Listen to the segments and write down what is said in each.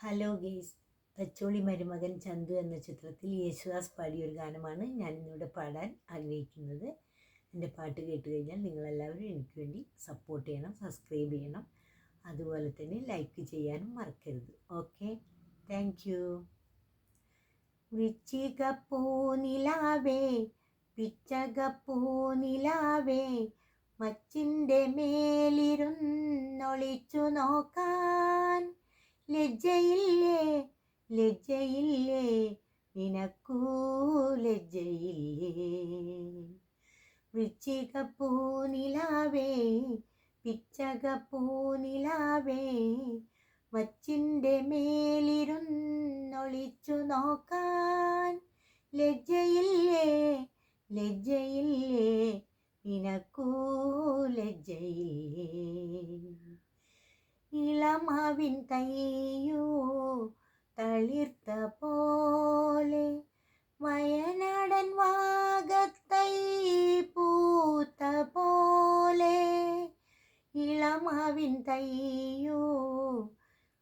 Hello guys, Thacholi മരുമകൻ ചന്തു എന്ന ചിത്രത്തിൽ യേശുദാസ് പാടിയൊരു ഗാനമാണ് ഞാനിന്നിവിടെ പാടാൻ ആഗ്രഹിക്കുന്നത്. എൻ്റെ പാട്ട് കേട്ട് കഴിഞ്ഞാൽ നിങ്ങളെല്ലാവരും എനിക്ക് വേണ്ടി സപ്പോർട്ട് ചെയ്യണം, സബ്സ്ക്രൈബ് ചെയ്യണം, അതുപോലെ തന്നെ ലൈക്ക് ചെയ്യാനും മറക്കരുത്. Okay, thank you. വൃശ്ചികപ്പൂനിലാവേ പിച്ചകപ്പൂനിലാവേ മച്ചിൻ്റെ മേലിരുന്നൊളിച്ചു നോക്കാൻ ലജ്ജയില്ലേ ലജ്ജയില്ലേ നിനക്കൂ ലജ്ജയില്ലേ. വൃശ്ചികപ്പൂനിലാവേ പിച്ചകപ്പൂനിലാവേ മച്ചിൻ്റെ മേലിരുന്നൊളിച്ചു നോക്കാൻ ലജ്ജയില്ലേ ലജ്ജയില്ലേ നിനക്കൂ ലജ്ജയില്ലേ. ഇളമാവിൻ തയ്യോ തളിർത്ത പോലെ വയനാടൻ വാഗത്തൈ പൂത്ത പോലെ. ഇളമാവിൻ തയ്യോ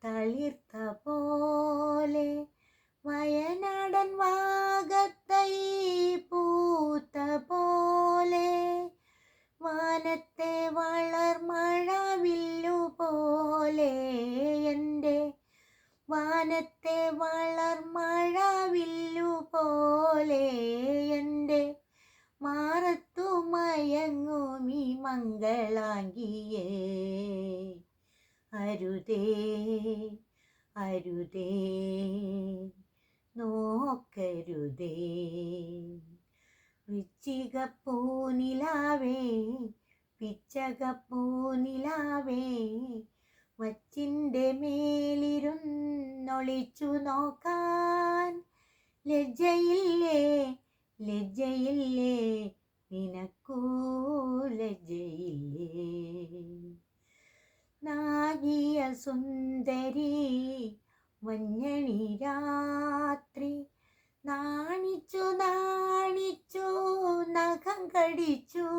തളിർത്ത പോലെ വയനാടൻ വാഗത്തൈ പൂത്ത പോലെ. വാനത്തെ വളർമഴവില്ലു പോലെ എൻ്റെ വാനത്തെ വളർമഴവില്ലു പോലെ എൻ്റെ മാറത്തു മയങ്ങുമീ മംഗളാംഗിയേ. അരുതേ അരുതേ നോക്കരുതേ. വൃശ്ചികപ്പൂനിലാവേ പിച്ചകപ്പൂനിലാവേ മച്ചിൻ്റെ മേലിരുന്നൊളിച്ചു നോക്കാൻ ലജ്ജയില്ലേ ലജ്ജയില്ലേ നിനക്കൂ ലജ്ജയില്ലേ. നാഗിയ സുന്ദരി മഞ്ഞണി രാത്രി നാണിച്ചു നാണിച്ചു നഖം കടിച്ചു.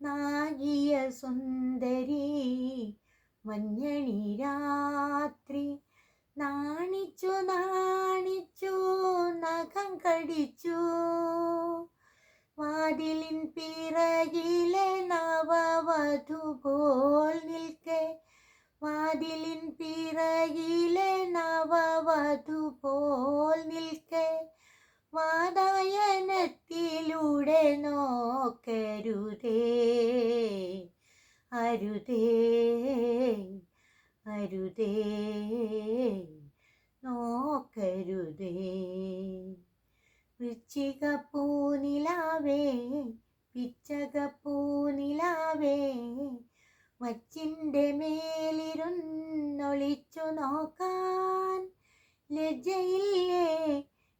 നാഗിയ സുന്ദരി മഞ്ഞണി രാത്രി നാണിച്ചു നാണിച്ചു നഖം കടിച്ചു. വാതിലിൻ പിറകിലെ നവവധു പോൽ നിൽക്കെ വാതിലിൻ പിറകിലെ നവവധു പോൽ നിൽക്കെ വാതായനത്തിലൂടെ നോക്കരുതേ അരുതേ അരുതേ നോക്കരുതേ. വൃശ്ചികപ്പൂനിലാവേ പിച്ചകപ്പൂനിലാവേ മച്ചിൻ്റെ മേലിരുന്നൊളിച്ചു നോക്കാൻ ലജ്ജയില്ലേ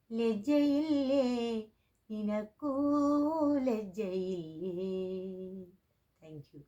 ലജ്ജയില്ലേ നിനക്കൂ ലജ്ജയില്ലേ. Thank you.